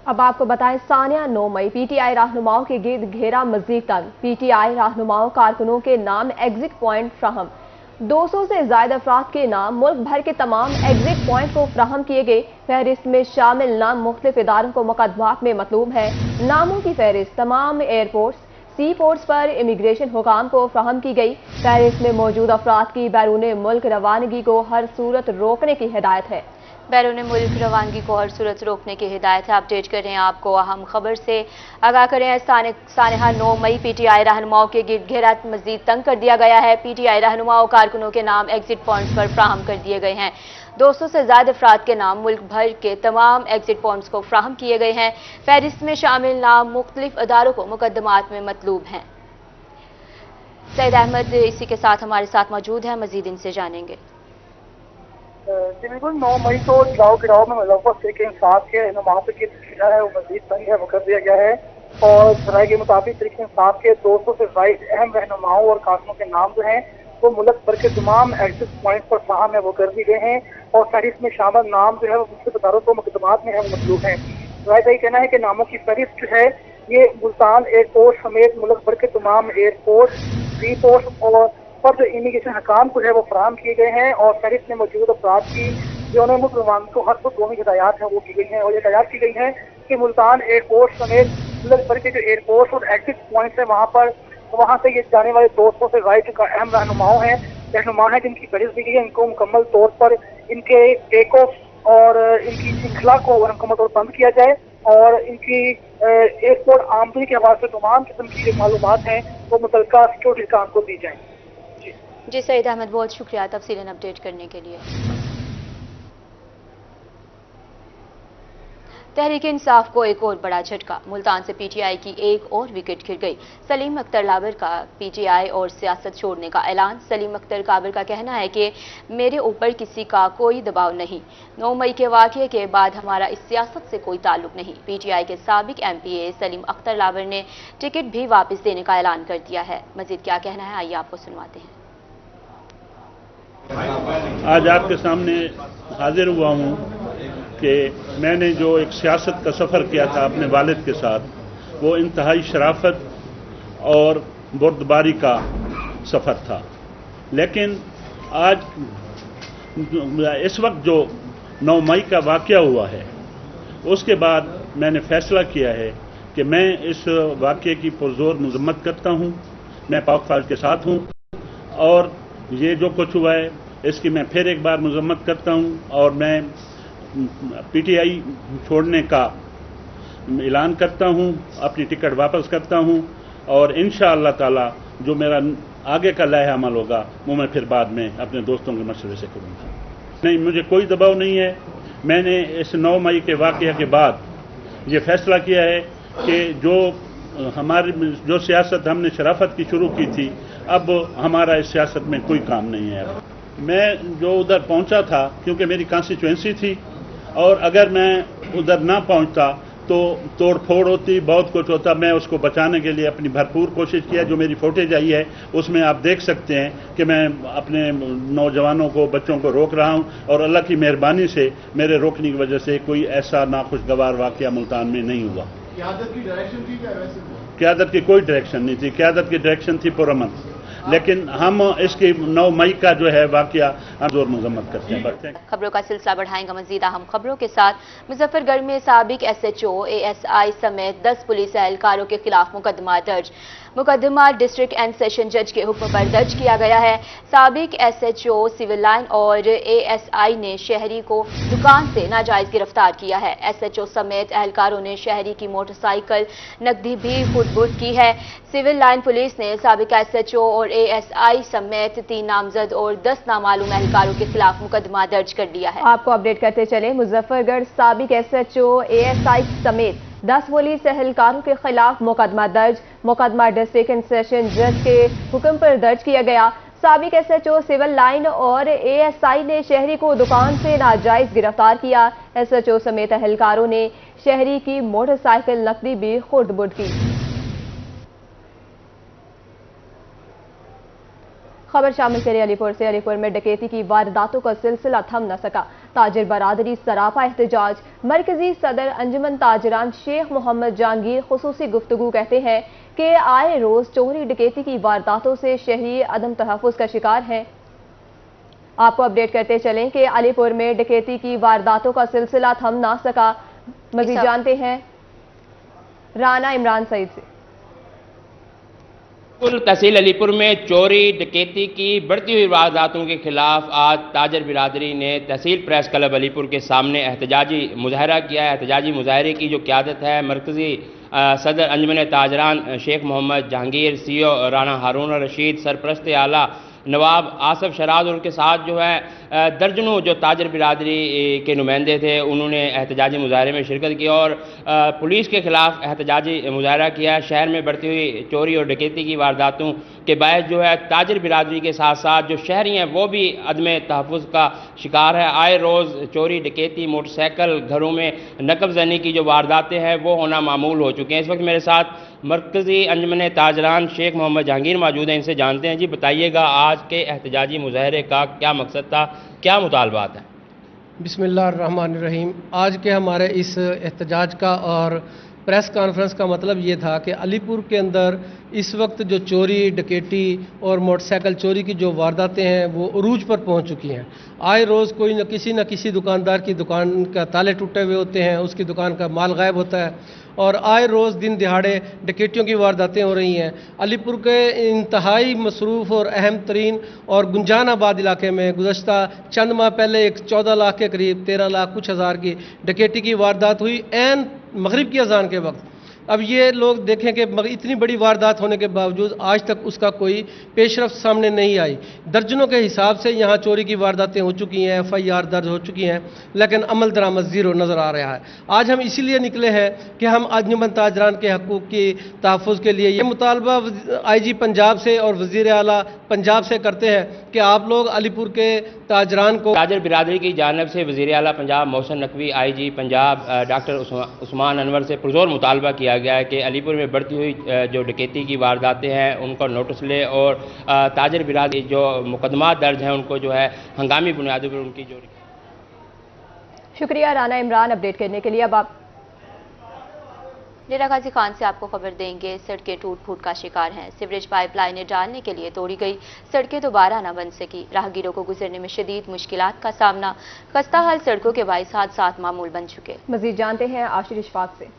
अब आपको बताएं, सानिया 9 मई पीटीआई रहनुमाओं के गिर्द घेरा मजीद तंग। पीटीआई रहनुमाओं कारकुनों के नाम एग्जिट पॉइंट फ्राहम। 200 से ज्यादा अफराद के नाम मुल्क भर के तमाम एग्जिट पॉइंट को फ्राहम किए गए। फहरिस्त में शामिल नाम मुख्तलिफ इदारों को मुकदमात में मतलूब है। नामों की फहरिस्त तमाम एयरपोर्ट्स, सी पोर्ट्स पर इमिग्रेशन हुकाम को फ्राहम की गई। फहरिस्त में मौजूद अफराद की बैरून मुल्क रवानगी को हर सूरत रोकने की हिदायत है। बैरून मुल्क रवानगी को हर सूरत रोकने की हिदायत है। अपडेट कर रहे हैं आपको अहम खबर से आगाह कर रहे हैं। सानिया 9 मई पीटीआई रहनुमाओं के गिर्द घेरा मजीद तंग कर दिया गया है। पीटीआई रहनुमाओं कारकुनों के नाम एग्जिट पॉइंट्स पर फ्राहम कर दिए गए हैं। 200 से ज्यादा अफराद के नाम मुल्क भर के तमाम एग्जिट पॉइंट्स को फ्राहम किए गए हैं। फहरिस्त में शामिल नाम मुख्तलिफ अदारों को मुकदमात में मतलूब हैं। सईद अहमद इसी के साथ हमारे साथ मौजूद हैं, मजीद इनसे जानेंगे। बिल्कुल 9 मई को जलाओ गिराव में मुलव्वस तरीके इंसाफ के रहनुमाओं पे घेरा है, वो मजीद तंग है, वो कर दिया गया है। और जराये के मुताबिक तरीके इंसाफ के 200 से जायद अहम रहनुमाओं और कारकुनों के नाम जो हैं वो मुल्क भर के तमाम एग्जिट पॉइंट पर फराहम है, वो कर दिए गए हैं। और फहरिस्त में शामिल नाम जो है वो मुख्तलिफ अदारों को मुकदमात में है, वो मतलूब है। जराये का ये कहना है कि नामों की फहरिस्त जो है ये मुल्तान एयरपोर्ट समेत मुल्क भर के तमाम एयरपोर्ट, सी पोर्ट और पर जो इमिग्रेशन हकाम को है वो फराहम किए गए हैं। और फहरिस्त में मौजूद अफराद की जो मुल्क रवानगी को हर सूरत रोकने की हिदायत है वो की गई है। और ये हिदायत की गई है कि मुल्तान एयरपोर्ट समेत मुल्क भर के जो एयरपोर्ट और एग्जिट पॉइंट्स है वहाँ से ये जाने वाले 200 से जायद का अहम रहनुमा है जिनकी फहरिस्त दी गई है। इनको मुकम्मल तौर पर इनके टेक ऑफ और इनकी श्रृंखला को मुकम्मल तौर पर बंद किया जाए और इनकी एयरपोर्ट आमदनी के हवाले से तमाम किस्म की मालूमात हैं वो मुतल्लिका सिक्योरिटी हकाम को दी जाए। जी सईद अहमद, बहुत शुक्रिया तफसीलन अपडेट करने के लिए। तहरीक इंसाफ को एक और बड़ा झटका। मुल्तान से पीटीआई की एक और विकेट गिर गई। सलीम अख्तर काबर का पीटीआई और सियासत छोड़ने का ऐलान। सलीम अख्तर काबर का कहना है कि मेरे ऊपर किसी का कोई दबाव नहीं। 9 मई के वाक़ये के बाद हमारा इस सियासत से कोई ताल्लुक नहीं। पीटीआई के साबिक एमपीए सलीम अख्तर काबर ने टिकट भी वापस देने का ऐलान कर दिया है। मजीद क्या कहना है आइए आपको सुनवाते हैं। आज आपके सामने हाजिर हुआ हूँ कि मैंने जो एक सियासत का सफ़र किया था अपने वालिद के साथ, वो इंतहाई शराफत और बुर्दबारी का सफ़र था। लेकिन आज इस वक्त जो 9 मई का वाक़या हुआ है उसके बाद मैंने फ़ैसला किया है कि मैं इस वाक़ये की पुरज़ोर मज़म्मत करता हूँ। मैं पाक फ़ौज के साथ हूँ और ये जो कुछ हुआ है इसकी मैं फिर एक बार मज़म्मत करता हूँ और मैं पीटीआई छोड़ने का ऐलान करता हूँ, अपनी टिकट वापस करता हूँ और इंशाअल्लाह ताला जो मेरा आगे का लाहे अमल होगा वो मैं फिर बाद में अपने दोस्तों के मशवरे से करूँगा। नहीं, मुझे कोई दबाव नहीं है। मैंने इस 9 मई के वाक़या के बाद ये फैसला किया है कि जो सियासत हमने शराफत की शुरू की थी, अब हमारा इस सियासत में कोई काम नहीं है। मैं जो उधर पहुंचा था क्योंकि मेरी कॉन्स्टिट्यूएंसी थी और अगर मैं उधर ना पहुंचता तो तोड़ फोड़ होती, बहुत कुछ होता। मैं उसको बचाने के लिए अपनी भरपूर कोशिश किया। जो मेरी फुटेज आई है उसमें आप देख सकते हैं कि मैं अपने नौजवानों को, बच्चों को रोक रहा हूं और अल्लाह की मेहरबानी से मेरे रोकने की वजह से कोई ऐसा नाखुशगवार वाक़या मुल्तान में नहीं हुआ। क़यादत की डायरेक्शन थी क्या? वैसे क़यादत की कोई डायरेक्शन नहीं थी। क़यादत की डायरेक्शन थी पुरअमन, लेकिन हम इसकी 9 मई का जो है वाक़या हम जोर मज़म्मत करते हैं। खबरों का सिलसिला बढ़ाएंगे मज़ीद अहम खबरों के साथ। मुजफ्फरगढ़ में साबिक SHO, ASI समेत 10 पुलिस एहलकारों के खिलाफ मुकदमा दर्ज। मुकदमा डिस्ट्रिक्ट एंड सेशन जज के हुक्म पर दर्ज किया गया है। साबिक SHO सिविल लाइन और ASI ने शहरी को दुकान से नाजायज गिरफ्तार किया है। SHO समेत एहलकारों ने शहरी की मोटरसाइकिल, नकदी भी खुर्द-बुर्द की है। सिविल लाइन पुलिस ने साबिक SHO और ASI समेत 3 नामजद और 10 नामालूम एहलकारों के खिलाफ मुकदमा दर्ज कर लिया है। आपको अपडेट करते चले, मुजफ्फरगढ़ साबिक SHO, ASI समेत 10 पुलिस एहलकारों के खिलाफ मुकदमा दर्ज। मुकदमा डिस्ट्रिक्ट एंड सेशन जज के हुक्म पर दर्ज किया गया। साबिक SHO सिविल लाइन और ASI ने शहरी को दुकान से नाजायज गिरफ्तार किया। SHO समेत एहलकारों ने शहरी की मोटरसाइकिल, नकदी भी खुर्द-बुर्द की। खबर शामिल करें अलीपुर से। अलीपुर में डकैती की वारदातों का सिलसिला थम न सका। ताजिर बरादरी सरापा एहतजाज। मरकजी सदर अंजुमन ताजरान शेख मोहम्मद जहांगीर खुसूसी गुफ्तगू कहते हैं कि आए रोज चोरी डकैती की वारदातों से शहरी अदम तहफ़्फ़ुज़ का शिकार हैं। आपको अपडेट करते चलें कि अलीपुर में डकैती की वारदातों का सिलसिला थम ना सका। मज़ीद जानते हैं राना इमरान सईद से। तहसील अलीपुर में चोरी डकैती की बढ़ती हुई वारदातों के खिलाफ आज ताजर बिरादरी ने तहसील प्रेस क्लब अलीपुर के सामने एहतजाजी मुजाहरा किया है। एहतजाजी मुजाहरे की जो क़यादत है मरकज़ी सदर अंजुमन ताजरान शेख मोहम्मद जहांगीर, सीओ राना हारून रशीद, सरपरस्त आला नवाब आसफ शराज और उनके साथ जो है दर्जनों जो ताजर बिरादरी के नुमाइंदे थे उन्होंने एहतजाजी मुजाहरे में शिरकत की और पुलिस के खिलाफ एहतजाजी मुजाहरा किया। शहर में बढ़ती हुई चोरी और डकैती की वारदातों के बायस जो है ताजर बिरादरी के साथ साथ जो शहरी हैं वो भी अदम तहफ़्फ़ुज़ का शिकार है। आए रोज़ चोरी डकैती, मोटरसाइकिल, घरों में नकब ज़नी की जो वारदातें हैं वो होना मामूल हो चुके हैं। इस वक्त मेरे साथ मरकज़ी अंजुमन ताजरान शेख मोहम्मद जहांगीर मौजूद हैं, इनसे जानते हैं। जी बताइएगा आज के एहतजाजी मुजाहरे का क्या मकसद था, क्या मुतालबात है? बिस्मिल्लाहिर्रहमानिर्रहीम। आज के हमारे इस एहतजाज का और प्रेस कॉन्फ्रेंस का मतलब ये था कि अलीपुर के अंदर इस वक्त जो चोरी डकैती और मोटरसाइकिल चोरी की जो वारदातें हैं वो उरूज पर पहुंच चुकी हैं। आए रोज़ कोई न किसी दुकानदार की दुकान का ताले टूटे हुए होते हैं, उसकी दुकान का माल गायब होता है और आए रोज़ दिन दिहाड़े डकैतियों की वारदातें हो रही हैं। अलीपुर के इंतहाई मसरूफ़ और अहम तरीन और गुंजानाबाद इलाके में गुज़श्ता चंद माह पहले एक 14 लाख के करीब 13 लाख कुछ हज़ार की डकैती की वारदात हुई ऐन मगरिब की अजान के वक्त। अब ये लोग देखें कि इतनी बड़ी वारदात होने के बावजूद आज तक उसका कोई पेशरफ्त सामने नहीं आई। दर्जनों के हिसाब से यहाँ चोरी की वारदातें हो चुकी हैं, FIR दर्ज हो चुकी हैं, लेकिन अमल दरामद ज़ीरो नज़र आ रहा है। आज हम इसीलिए निकले हैं कि हम अंजुमन ताजरान के हकूक़ की तहफ़्फ़ुज़ के लिए ये मुतालबा IG पंजाब से और वज़ीर आला पंजाब से करते हैं कि आप लोग अलीपुर के ताजरान को ताजर बिरादरी की जानिब से वज़ीर आला पंजाब मोहसिन नकवी, IG पंजाब डॉक्टर उस्मान अनवर से पुरज़ोर मुतालबा किया गया है कि अलीपुर में बढ़ती हुई जो डकैती की वारदातें हैं उनको नोटिस ले और ताजर बिरादरी जो मुकदमा दर्ज हैं उनको जो है हंगामी बुनियादों पर उनकी जो। शुक्रिया राना इमरान अपडेट करने के लिए। अब आप डेरा गाजी खान से आपको खबर देंगे। सड़कें टूट फूट का शिकार हैं। सीवरेज पाइपलाइनें डालने के लिए तोड़ी गई सड़कें दोबारा न बन सकी। राहगीरों को गुजरने में शदीद मुश्किलात का सामना। खस्ता हाल सड़कों के बाइस हादसात मामूल बन चुके। मजीद जानते हैं आशिर इशफाक से।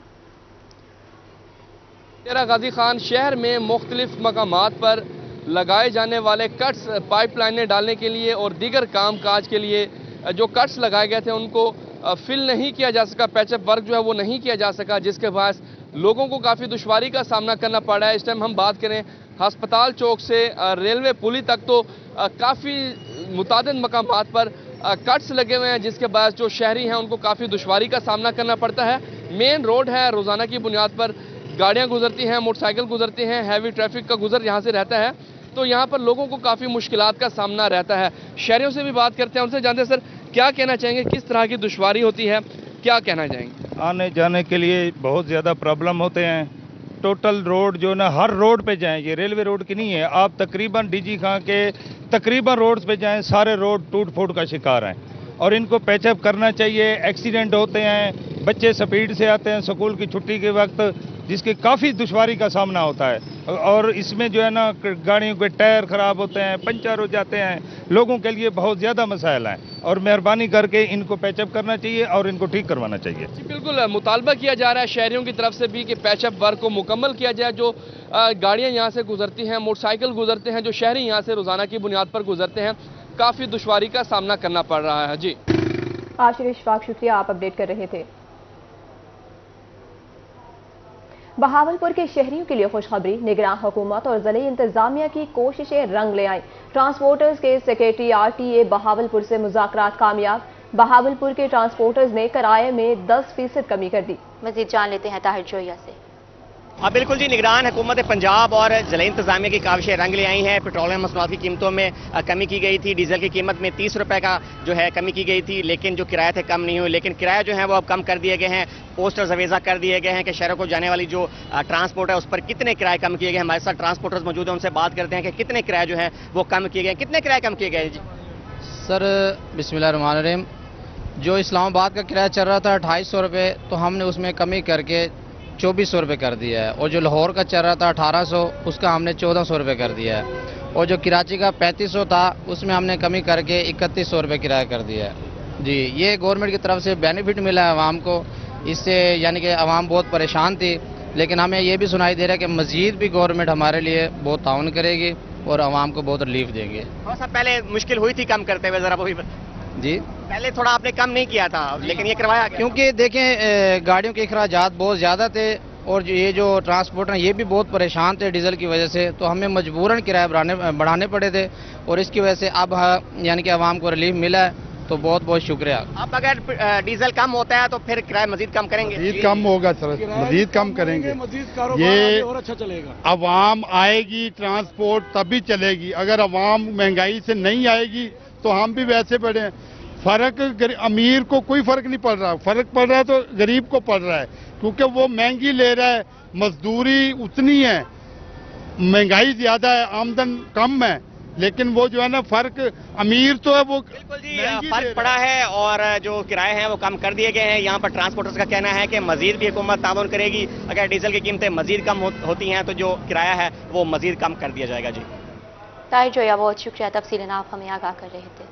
डेरा गाजी खान शहर में मुख्तलिफ मकामात पर लगाए जाने वाले कट्स पाइपलाइनें डालने के लिए और दीगर काम काज के लिए जो कट्स लगाए गए थे उनको फिल नहीं किया जा सका। पैचअप वर्क जो है वो नहीं किया जा सका, जिसके बाद लोगों को काफ़ी दुश्वारी का सामना करना पड़ा है। इस टाइम हम बात करें हस्पताल चौक से रेलवे पुली तक तो काफ़ी मुतादिद मकामात पर कट्स लगे हुए हैं, जिसके बाद जो शहरी हैं उनको काफ़ी दुश्वारी का सामना करना पड़ता है। मेन रोड है, रोज़ाना की बुनियाद पर गाड़ियाँ गुजरती हैं, मोटरसाइकिल गुजरती हैं, हैवी ट्रैफिक का गुजर यहाँ से रहता है, तो यहाँ पर लोगों को काफ़ी मुश्किलात का सामना रहता है। शहरियों से भी बात करते हैं, उनसे जानते हैं सर क्या कहना चाहेंगे, किस तरह की दुश्वारी होती है, क्या कहना चाहेंगे? आने जाने के लिए बहुत ज़्यादा प्रॉब्लम होते हैं। टोटल रोड जो ना हर रोड पे जाएं, ये रेलवे रोड की नहीं है, आप तकरीबन DG खां के तकरीबन रोड्स पे जाएं, सारे रोड टूट फूट का शिकार हैं और इनको पैचअप करना चाहिए। एक्सीडेंट होते हैं, बच्चे स्पीड से आते हैं स्कूल की छुट्टी के वक्त, जिसके काफ़ी दुश्वारी का सामना होता है और इसमें जो है ना गाड़ियों के टायर ख़राब होते हैं, पंचर हो जाते हैं, लोगों के लिए बहुत ज़्यादा मसाइल हैं और मेहरबानी करके इनको पैचअप करना चाहिए और इनको ठीक करवाना चाहिए। जी बिल्कुल, मुतालबा किया जा रहा है शहरियों की तरफ से भी कि पैचअप वर्क को मुकम्मल किया जाए। जो गाड़ियाँ यहाँ से गुजरती हैं, मोटरसाइकिल गुजरते हैं, जो शहरी यहाँ से रोज़ाना की बुनियाद पर गुजरते हैं, काफ़ी दुश्वारी का सामना करना पड़ रहा है। जी आशिर इशफाक शुक्रिया, आप अपडेट कर रहे थे। बहावलपुर के शहरियों के लिए खुशखबरी, निगरान हुकूमत और ज़िले इंतजामिया की कोशिशें रंग ले आईं। ट्रांसपोर्टर्स के सेक्रेटरी RTA बहावलपुर से मुज़ाकरात कामयाब। बहावलपुर के ट्रांसपोर्टर्स ने किराए में 10% कमी कर दी। मज़ीद जान लेते हैं ताहिर जोया से। اب بالکل جی، نگران حکومت پنجاب اور ضلعی انتظامیہ کی کاوشیں رنگ لے آئی ہیں. پیٹرولیم مصنوعات کی قیمتوں میں کمی کی گئی تھی، ڈیزل کی قیمت میں 30 روپے کا جو ہے کمی کی گئی تھی، لیکن جو کرایہ تھے کم نہیں ہوئے. لیکن کرایہ جو ہے وہ اب کم کر دیے گئے ہیں. پوسٹرز اویزہ کر دیے گئے ہیں کہ شہروں کو جانے والی جو ٹرانسپورٹ ہے اس پر کتنے کرایہ کم کیے گئے. ہمارے ساتھ ٹرانسپورٹرز موجود ہیں، ان سے بات کرتے ہیں کہ کتنے کرایہ جو ہیں وہ کم کیے گئے. کتنے کرایہ کم کیے گئے جی؟ سر بسم اللہ الرحمن الرحیم، جو اسلام آباد کا کرایہ چل رہا تھا 2800 روپے، تو ہم نے اس میں کمی کر کے 2400 روپے کر دیا ہے. اور جو لاہور کا چل رہا تھا 1800، اس کا ہم نے 1400 روپے کر دیا ہے. اور جو کراچی کا 3500 تھا، اس میں ہم نے کمی کر کے 3100 روپے کرایہ کر دیا ہے. جی، یہ گورنمنٹ کی طرف سے بینیفٹ ملا ہے عوام کو. اس سے یعنی کہ عوام بہت پریشان تھی، لیکن ہمیں یہ بھی سنائی دے رہا ہے کہ مزید بھی گورنمنٹ ہمارے لیے بہت تعاون کرے گی اور عوام کو بہت ریلیف دیں گے. تھوڑا سا پہلے مشکل ہوئی تھی کم کرتے ہوئے، ذرا وہ بھی جی، پہلے تھوڑا آپ نے کم نہیں کیا تھا لیکن یہ کروایا کیوں؟ کیونکہ دیکھیں گاڑیوں کے اخراجات بہت زیادہ تھے، اور یہ جو ٹرانسپورٹ ہیں یہ بھی بہت پریشان تھے ڈیزل کی وجہ سے، تو ہمیں مجبوراً کرایہ بڑھانے پڑے تھے. اور اس کی وجہ سے اب یعنی کہ عوام کو ریلیف ملا ہے، تو بہت بہت شکریہ. اب اگر ڈیزل کم ہوتا ہے تو پھر کرایہ مزید کم کریں گے؟ مزید کم ہوگا سر، مزید کم کریں گے. یہ اچھا چلے گا. عوام آئے گی ٹرانسپورٹ تبھی چلے گی. اگر عوام مہنگائی سے نہیں آئے گی تو ہم بھی ویسے بڑھے. فرق امیر کو کوئی فرق نہیں پڑ رہا، فرق پڑ رہا ہے تو غریب کو پڑ رہا ہے، کیونکہ وہ مہنگی لے رہا ہے، مزدوری اتنی ہے، مہنگائی زیادہ ہے، آمدن کم ہے، لیکن وہ جو ہے نا فرق امیر تو ہے وہ بالکل جی فرق پڑا ہے. اور جو کرائے ہیں وہ کم کر دیے گئے ہیں. یہاں پر ٹرانسپورٹرز کا کہنا ہے کہ مزید بھی حکومت تعاون کرے گی. اگر ڈیزل کی قیمتیں مزید کم ہوتی ہیں تو جو کرایہ ہے وہ مزید کم کر دیا جائے گا. جی طاہر جویا، بہت شکریہ، تفصیلاً آپ ہمیں آگاہ کر رہے تھے.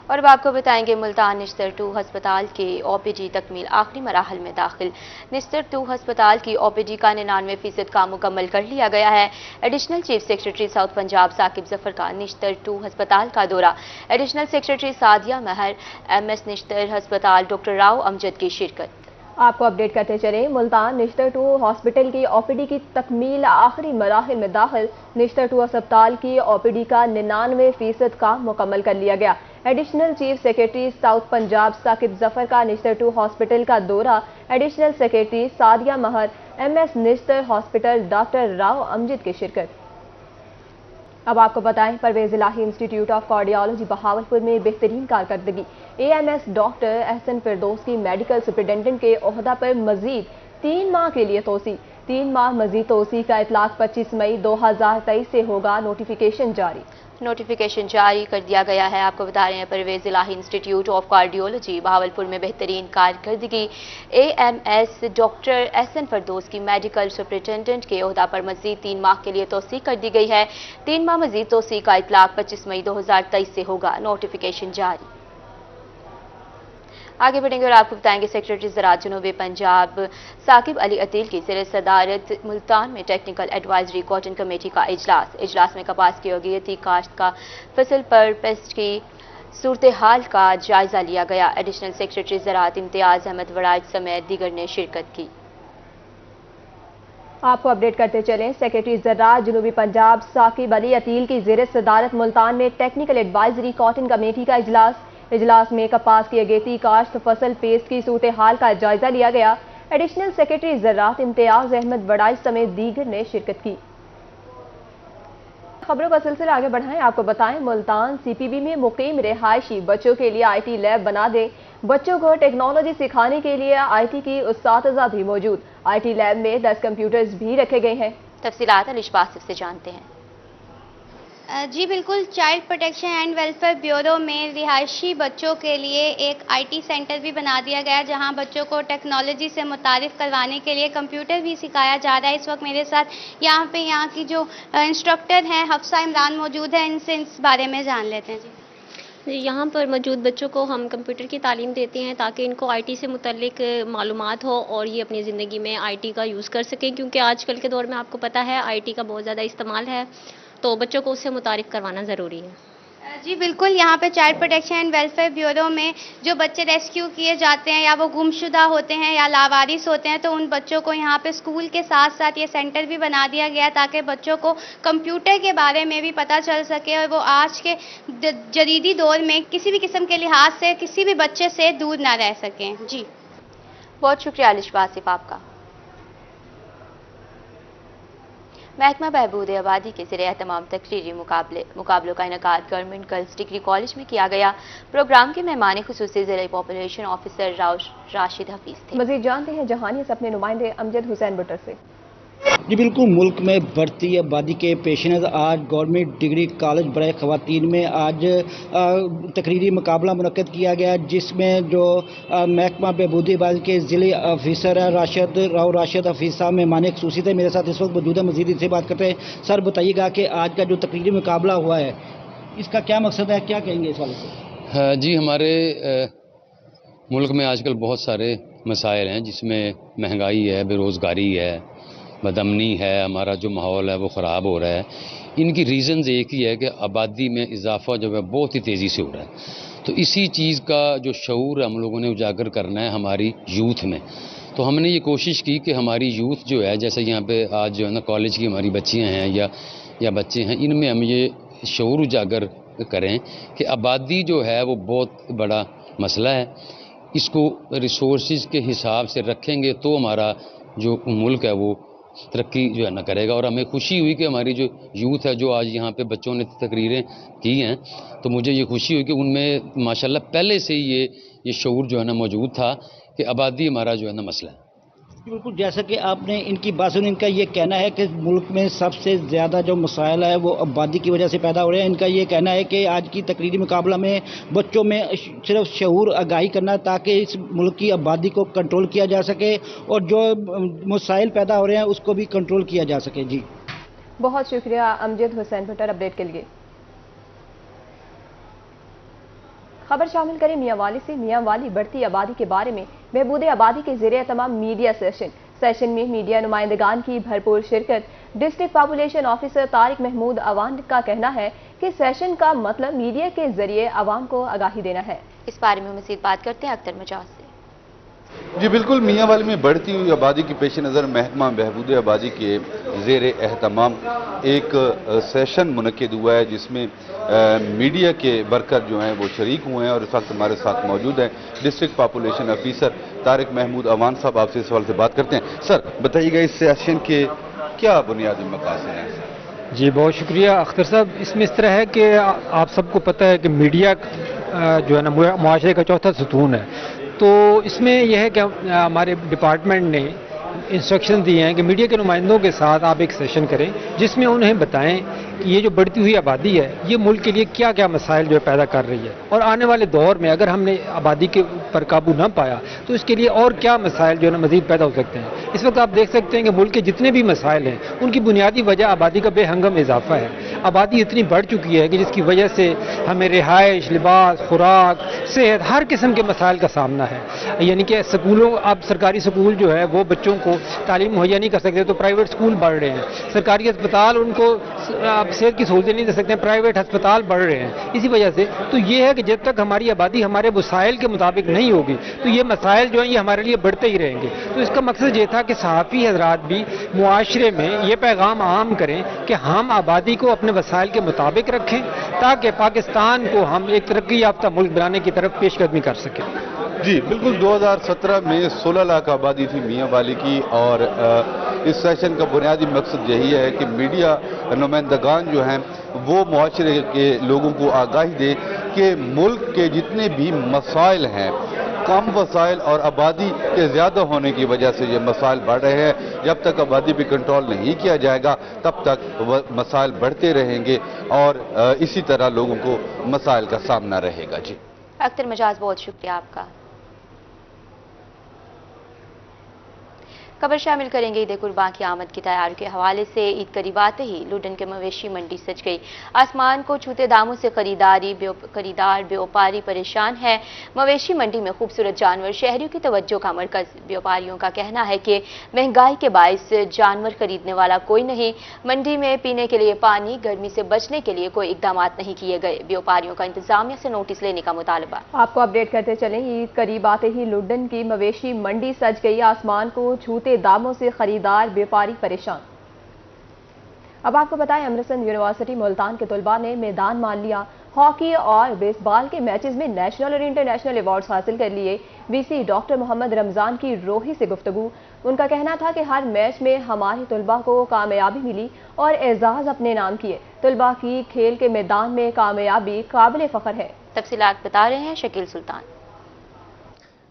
اور اب آپ کو بتائیں گے ملتان نشتر 2 ہسپتال کے او پی ڈی تکمیل آخری مراحل میں داخل. نشتر 2 ہسپتال کی او پی ڈی کا 99% کام مکمل کر لیا گیا ہے. Additional chief secretary south Punjab Saqib Zafar کا نشتر 2 ہسپتال کا دورہ. ایڈیشنل سیکرٹری سعدیہ مہر، ایم ایس نشتر ہسپتال ڈاکٹر راؤ امجد کی شرکت. آپ کو اپڈیٹ کرتے چلیں، ملتان نشتر 2 ہاسپٹل کی او پی ڈی کی تکمیل آخری مراحل میں داخل. نشتر 2 ہسپتال کی او پی ڈی کا 99% کام مکمل کر لیا گیا. Additional chief secretary south Punjab Saqib Zafar کا نشتر 2 ہاسپٹل کا دورہ. ایڈیشنل سیکرٹری سعدیہ مہر، ایم ایس نشتر ہاسپٹل ڈاکٹر راؤ امجد کی شرکت. اب آپ کو بتائیں، پرویز الہی انسٹیٹیوٹ آف کارڈیالوجی بہاولپور میں بہترین کارکردگی. اے ایم ایس ڈاکٹر احسن فردوس کی میڈیکل سپرنٹینڈنٹ کے عہدہ پر مزید 3 ماہ کے لیے توسیع. 3 ماہ مزید توسیع کا اطلاق 25 مئی 2023 سے ہوگا. نوٹیفیکیشن جاری کر دیا گیا ہے. آپ کو بتا رہے ہیں پرویز الہی انسٹیٹیوٹ آف کارڈیولوجی بہاولپور میں بہترین کارکردگی. اے ایم ایس ڈاکٹر احسن فردوس کی میڈیکل سپرنٹینڈنٹ کے عہدہ پر مزید 3 ماہ کے لیے توسیع کر دی گئی ہے. 3 ماہ مزید توسیع کا اطلاق 25 مئی 2023 سے ہوگا. نوٹیفیکیشن جاری. آگے بڑھیں گے اور آپ کو بتائیں گے سیکرٹری زراعت جنوبی پنجاب ثاقب علی عتیل کی زیر صدارت ملتان میں ٹیکنیکل ایڈوائزری کاٹن کمیٹی کا اجلاس میں کپاس کی اگیتی کاشت کا فصل پر پیسٹ کی صورتحال کا جائزہ لیا گیا. ایڈیشنل سیکرٹری زراعت امتیاز احمد وڑائچ سمیت دیگر نے شرکت کی. آپ کو اپڈیٹ کرتے چلیں، سیکرٹری زراعت جنوبی پنجاب ثاقب علی عتیل کی زیر صدارت ملتان میں ٹیکنیکل ایڈوائزری کاٹن کمیٹی کا اجلاس میں کپاس کی اگیتی کاشت فصل پیسٹ کی صورتحال کا جائزہ لیا گیا. ایڈیشنل سیکرٹری زراعت امتیاز احمد وڑائچ سمیت دیگر نے شرکت کی. خبروں کا سلسلہ آگے بڑھائیں، آپ کو بتائیں ملتان سی پی بی میں مقیم رہائشی بچوں کے لیے آئی ٹی لیب بنا دے. بچوں کو ٹیکنالوجی سکھانے کے لیے آئی ٹی کی اساتذہ بھی موجود. آئی ٹی لیب میں 10 کمپیوٹرز بھی رکھے گئے ہیں. تفصیلات علیش باسف سے جانتے ہیں. جی بالکل، child protection and welfare bureau میں رہائشی بچوں کے لیے ایک آئی ٹی سینٹر بھی بنا دیا گیا، جہاں بچوں کو ٹیکنالوجی سے متعارف کروانے کے لیے کمپیوٹر بھی سکھایا جا رہا ہے. اس وقت میرے ساتھ یہاں کی جو انسٹرکٹر ہیں حفصہ عمران موجود ہیں، ان سے اس بارے میں جان لیتے ہیں. جی، یہاں پر موجود بچوں کو ہم کمپیوٹر کی تعلیم دیتے ہیں تاکہ ان کو آئی ٹی سے متعلق معلومات ہو اور یہ اپنی زندگی میں آئی ٹی کا یوز کر سکیں، کیونکہ آج کل کے دور میں آپ کو پتہ ہے آئی ٹی کا بہت زیادہ استعمال ہے، تو بچوں کو اس سے متعارف کروانا ضروری ہے. جی بالکل، یہاں پہ child protection and welfare bureau میں جو بچے ریسکیو کیے جاتے ہیں یا وہ گمشدہ ہوتے ہیں یا لاوارث ہوتے ہیں، تو ان بچوں کو یہاں پہ اسکول کے ساتھ ساتھ یہ سینٹر بھی بنا دیا گیا تاکہ بچوں کو کمپیوٹر کے بارے میں بھی پتہ چل سکے اور وہ آج کے جدیدی دور میں کسی بھی قسم کے لحاظ سے کسی بھی بچے سے دور نہ رہ سکیں. جی बहुत शुक्रिया अलिशा आसिफ आपका। महकमा बहबूद आबादी के ज़रिए तमाम तकरीरी मुकाबलों का इनेकाद गवर्नमेंट गर्ल्स डिग्री कॉलेज में किया गया। प्रोग्राम के मेहमान खुसूसी ज़िला पॉपुलेशन ऑफिसर राशिद हफीज थे। मजीद जानते हैं जहानियत अपने नुमाइंदे अमजद हुसैन बटर से। जी बिल्कुल, मुल्क में बढ़ती आबादी के पेश नज़र आज गवर्नमेंट डिग्री कॉलेज बराए ख़वातीन में आज तकरीरी मुकाबला मुनक्कद किया गया, जिसमें जो महकमा बहबूद आबादी के ज़िले ऑफिसर राशिद हफीज़ साहब मेहमान ख़ुसूसी थे। मेरे साथ इस वक्त मौजूद है, मज़ीद इससे बात करते हैं। सर बताइएगा कि आज का जो तकरीरी मुकाबला हुआ है इसका क्या मकसद है, क्या कहेंगे इस वाले से? जी, हमारे मुल्क में आजकल बहुत सारे मसाइल हैं, जिसमें महंगाई है, बेरोज़गारी है, बदअमनी है, हमारा जो माहौल है वो ख़राब हो रहा है। इनकी रीज़न्स एक ही है कि आबादी में इजाफा जो है बहुत ही तेज़ी से हो रहा है। तो इसी चीज़ का जो शऊर हम लोगों ने उजागर करना है हमारी यूथ में। तो हमने ये कोशिश की कि हमारी यूथ जो है, जैसे यहाँ पे आज जो है ना कॉलेज की हमारी बच्चियाँ हैं या बच्चे हैं, इनमें हम ये शऊर उजागर करें कि आबादी जो है वो बहुत बड़ा मसला है। इसको रिसोर्सेज के हिसाब से रखेंगे तो हमारा जो मुल्क है वो तरक्की जो है ना करेगा। और हमें खुशी हुई कि हमारी जो यूथ है, जो आज यहाँ पे बच्चों ने तकरीरें की हैं, तो मुझे ये खुशी हुई कि उनमें माशाल्लाह पहले से ही ये शऊर जो है ना मौजूद था कि आबादी हमारा जो है ना मसला है। बिल्कुल, जैसा कि आपने इनकी बात सुनी, इनका ये कहना है कि मुल्क में सबसे ज़्यादा जो मसाइल है वो आबादी की वजह से पैदा हो रहे हैं। इनका ये कहना है कि आज की तकरीरी मुकाबला में बच्चों में सिर्फ शऊर आगाही करना ताकि इस मुल्क की आबादी को कंट्रोल किया जा सके और जो मसाइल पैदा हो रहे हैं उसको भी कंट्रोल किया जा सके। जी बहुत शुक्रिया अमजद हुसैन भट्टर अपडेट के लिए। खबर शामिल करें मियांवाली से। मियांवाली बढ़ती आबादी के बारे में बहबूद आबादी के ज़रिए तमाम मीडिया सेशन में मीडिया नुमाइंदगान की भरपूर शिरकत। District population officer Tariq Mahmood Awan का कहना है कि सेशन का मतलब मीडिया के जरिए आवाम को आगाही देना है। इस बारे में मज़ीद बात करते हैं अख्तर मजाज से। जी बिल्कुल, मियांवाली में बढ़ती हुई आबादी के पेश नज़र महकमा बहबूद आबादी के ज़ेर एहतमाम एक सेशन मुनक्किद हुआ है, जिसमें मीडिया के वर्कर जो हैं वो शरीक हुए हैं और इस वक्त हमारे साथ मौजूद हैं district population officer Tariq Mahmood Awan साहब। आपसे इस सवाल से बात करते हैं। सर बताइएगा, इस सेशन के क्या बुनियादी मकासद हैं? जी बहुत शुक्रिया अख्तर साहब। इसमें इस तरह है कि आप सबको पता है कि मीडिया जो है ना मुआशरे का चौथा सतून है। तो इसमें यह है कि हमारे डिपार्टमेंट ने इंस्ट्रक्शन दिए हैं कि मीडिया के नुमाइंदों के साथ आप एक सेशन करें, जिसमें उन्हें बताएं कि ये जो बढ़ती हुई आबादी है ये मुल्क के लिए क्या क्या मसाइल जो है पैदा कर रही है, और आने वाले दौर में अगर हमने आबादी के पर काबू ना पाया तो इसके लिए और क्या मसाइल जो है ना मजीद पैदा हो सकते हैं। इस वक्त आप देख सकते हैं कि मुल्क के जितने भी मसाइल हैं उनकी बुनियादी वजह आबादी का बेहंगम इजाफा है। आबादी इतनी बढ़ चुकी है कि जिसकी वजह से हमें रिहाइश, लिबास, खुराक, सेहत, हर किस्म के मसाइल का सामना है। यानी कि स्कूलों, अब सरकारी स्कूल जो है वो बच्चों को तालीम मुहैया नहीं कर सकते तो प्राइवेट स्कूल बढ़ रहे हैं। सरकारी अस्पताल उनको सेहत की सहूलतें नहीं दे सकते हैं, प्राइवेट अस्पताल बढ़ रहे हैं। इसी वजह से तो ये है कि जब तक हमारी आबादी हमारे वसाइल के मुताबिक नहीं होगी तो ये मसाइल जो हैं ये हमारे लिए बढ़ते ही रहेंगे। तो इसका मकसद ये था कि सहाफ़ी हजरात भी मुआशरे में ये पैगाम आम करें कि हम आबादी को अपने वसाइल के मुताबिक रखें ताकि पाकिस्तान को हम एक तरक्की याफ्ता मुल्क बनाने की तरफ पेशकदमी कर सकें। जी बिल्कुल, 2017 में 16 लाख आबादी थी मियांवाली की, और इस सेशन का बुनियादी मकसद यही है कि मीडिया नुमाइंदगान जो हैं वो मुआशरे के लोगों को आगाही दे कि मुल्क के जितने भी मसाइल हैं, कम वसाइल और आबादी के ज़्यादा होने की वजह से ये मसाइल बढ़ रहे हैं। जब तक आबादी पर कंट्रोल नहीं किया जाएगा तब तक मसाइल बढ़ते रहेंगे और इसी तरह लोगों को मसाइल का सामना रहेगा। जी अख्तर मजाज, बहुत शुक्रिया आपका। खबर शामिल करेंगे ईद कुर्बान की आमद की तैयारी के हवाले से। ईद करीब आते ही लुडन के मवेशी मंडी सज गई। आसमान को छूते दामों से खरीदार व्यापारी परेशान है। मवेशी मंडी में खूबसूरत जानवर शहरियों की तवज्जो का मरकज। व्यापारियों का कहना है कि महंगाई के बायस जानवर खरीदने वाला कोई नहीं। मंडी में पीने के लिए पानी, गर्मी से बचने के लिए कोई इकदाम नहीं किए गए। व्यापारियों का इंतजामिया से नोटिस लेने का मुतालबा। आपको अपडेट करते चलें, ईद करीब आते ही लुडन की मवेशी मंडी सज गई। आसमान को छूते दामों से खरीदार व्यापारी परेशान। अब आपको बताएं, अमृतसर यूनिवर्सिटी मुल्तान के तलबा ने मैदान मान लिया। हॉकी और बेसबॉल के मैचेस में नेशनल और इंटरनेशनल अवार्ड्स हासिल कर लिए। VC ڈاکٹر محمد رمضان کی روحی سے گفتگو۔ ان کا کہنا تھا کہ ہر میچ میں ہمارے طلباء کو کامیابی ملی اور اعزاز اپنے نام کیے۔ طلباء کی کھیل کے میدان میں کامیابی قابل فخر ہے۔ تفصیلات بتا رہے ہیں شکیل سلطان۔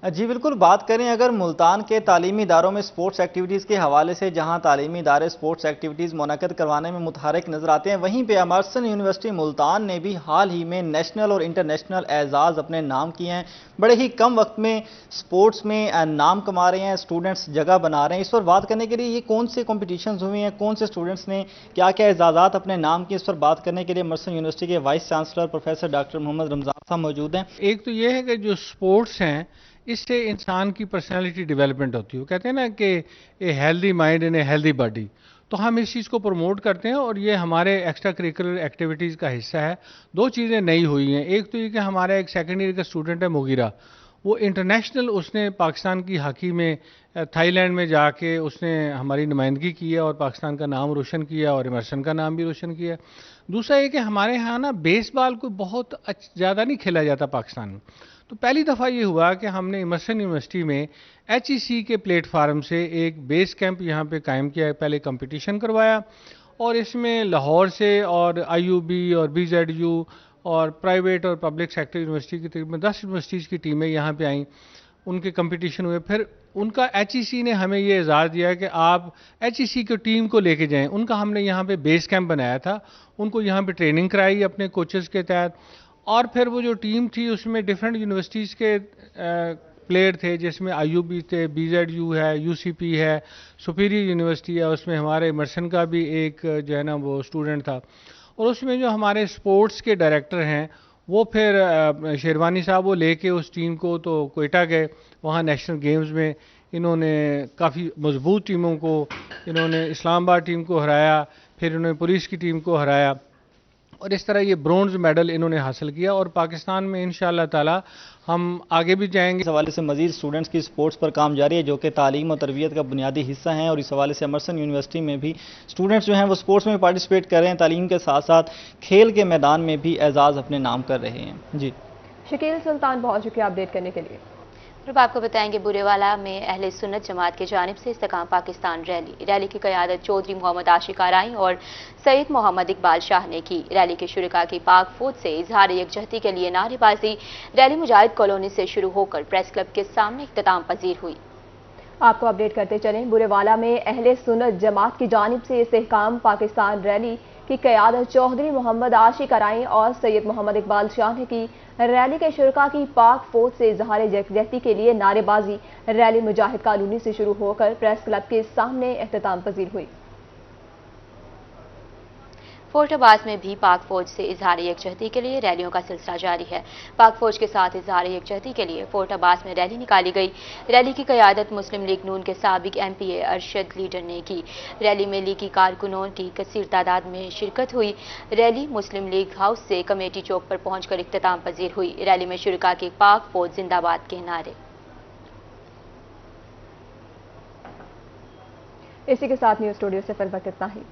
جی بالکل، بات کریں اگر ملتان کے تعلیمی اداروں میں سپورٹس ایکٹیویٹیز کے حوالے سے، جہاں تعلیمی ادارے سپورٹس ایکٹیویٹیز منعقد کروانے میں متحرک نظر آتے ہیں، وہیں پہ امرسن یونیورسٹی ملتان نے بھی حال ہی میں نیشنل اور انٹرنیشنل اعزاز اپنے نام کیے ہیں۔ بڑے ہی کم وقت میں سپورٹس میں نام کما رہے ہیں، اسٹوڈنٹس جگہ بنا رہے ہیں۔ اس پر بات کرنے کے لیے یہ کون سے کمپٹیشنز ہوئے ہیں، کون سے اسٹوڈنٹس نے کیا کیا اعزازات اپنے نام کیے، اس پر بات کرنے کے لیے امرسن یونیورسٹی کے وائس چانسلر پروفیسر ڈاکٹر محمد رمضان صاحب موجود ہیں۔ ایک تو یہ ہے کہ جو سپورٹس ہیں اس سے انسان کی پرسنالٹی ڈیولپمنٹ ہوتی ہے۔ وہ کہتے ہیں نا کہ a healthy mind in a healthy body, تو ہم اس چیز کو پروموٹ کرتے ہیں اور یہ ہمارے ایکسٹرا کریکولر ایکٹیویٹیز کا حصہ ہے۔ دو چیزیں نئی ہوئی ہیں، ایک تو یہ کہ ہمارا ایک سیکنڈ ایئر کا اسٹوڈنٹ ہے مغیرہ، وہ انٹرنیشنل اس نے پاکستان کی ہاکی میں تھائی لینڈ میں جا کے اس نے ہماری نمائندگی کی ہے اور پاکستان کا نام روشن کیا اور امرسن کا نام بھی روشن کیا۔ دوسرا یہ کہ ہمارے ہاں نا بیس بال کو بہت زیادہ نہیں کھیلا جاتا پاکستان میں، تو پہلی دفعہ یہ ہوا کہ ہم نے امرسن یونیورسٹی میں HEC کے پلیٹ فارم سے ایک بیس کیمپ یہاں پہ قائم کیا ہے، پہلے کمپٹیشن کروایا اور اس میں لاہور سے اور IUB اور BZU اور پرائیویٹ اور پبلک سیکٹر یونیورسٹی کی تقریباً 10 یونیورسٹیز کی ٹیمیں یہاں پہ آئیں، ان کے کمپٹیشن ہوئے۔ پھر ان کا HEC نے ہمیں یہ اعزاز دیا کہ آپ HEC کی ٹیم کو لے کے جائیں۔ ان کا ہم نے یہاں پہ بیس کیمپ بنایا تھا، ان کو یہاں پہ ٹریننگ کرائی اپنے کوچز کے تحت، اور پھر وہ جو ٹیم تھی اس میں ڈیفرنٹ یونیورسٹیز کے پلیئر تھے، جس میں IUB تھے، BZU ہے، UCP ہے، سپیریئر یونیورسٹی ہے، اس میں ہمارے امرسن کا بھی ایک جو ہے نا وہ اسٹوڈنٹ تھا، اور اس میں جو ہمارے سپورٹس کے ڈائریکٹر ہیں وہ پھر شیروانی صاحب وہ لے کے اس ٹیم کو تو کوئٹہ گئے، وہاں نیشنل گیمز میں انہوں نے کافی مضبوط ٹیموں کو، انہوں نے اسلام آباد ٹیم کو ہرایا، پھر انہوں نے پولیس کی ٹیم کو ہرایا، اور اس طرح یہ برونز میڈل انہوں نے حاصل کیا، اور پاکستان میں انشاءاللہ تعالی ہم آگے بھی جائیں گے۔ اس حوالے سے مزید اسٹوڈنٹس کی سپورٹس پر کام جاری ہے، جو کہ تعلیم اور تربیت کا بنیادی حصہ ہیں، اور اس حوالے سے امرسن یونیورسٹی میں بھی اسٹوڈنٹس جو ہیں وہ سپورٹس میں پارٹیسپیٹ کر رہے ہیں، تعلیم کے ساتھ ساتھ کھیل کے میدان میں بھی اعزاز اپنے نام کر رہے ہیں۔ جی شکیل سلطان بہت شکریہ اپڈیٹ کرنے کے لیے۔ اب آپ کو بتائیں گے بورے والا میں اہل سنت جماعت کی جانب سے استحکام پاکستان ریلی کی قیادت چودھری محمد عاشق آرائی اور سید محمد اقبال شاہ نے کی۔ ریلی کے شرکاء کی پاک فوج سے اظہار یکجہتی کے لیے نعرے بازی ریلی مجاہد کالونی سے شروع ہو کر پریس کلب کے سامنے اختتام پذیر ہوئی۔ آپ کو اپڈیٹ کرتے چلیں، بورے والا میں اہل سنت جماعت کی جانب سے استحکام پاکستان ریلی کی قیادت چودھری محمد عاشق آرائی اور سید محمد اقبال شاہ نے کی۔ ریلی کے شرکاء کی پاک فوج سے اظہار یکجہتی کے لیے نعرے بازی ریلی مجاہد کالونی سے شروع ہو کر پریس کلب کے سامنے اختتام پذیر ہوئی۔ فورٹ عباس میں بھی پاک فوج سے اظہار یکجہتی کے لیے ریلیوں کا سلسلہ جاری ہے۔ پاک فوج کے ساتھ اظہار یکجہتی کے لیے فورٹ عباس میں ریلی نکالی گئی۔ ریلی کی قیادت مسلم لیگ نون کے سابق MPA ارشد لیڈر نے کی۔ ریلی میں لیگی کارکنوں کی کثیر تعداد میں شرکت ہوئی۔ ریلی مسلم لیگ ہاؤس سے کمیٹی چوک پر پہنچ کر اختتام پذیر ہوئی۔ ریلی میں شرکاء کے پاک فوج زندہ باد کے نعرے۔ اسی کے ساتھ نیوز اسٹوڈیو سے فی الوقت اتنا ہی۔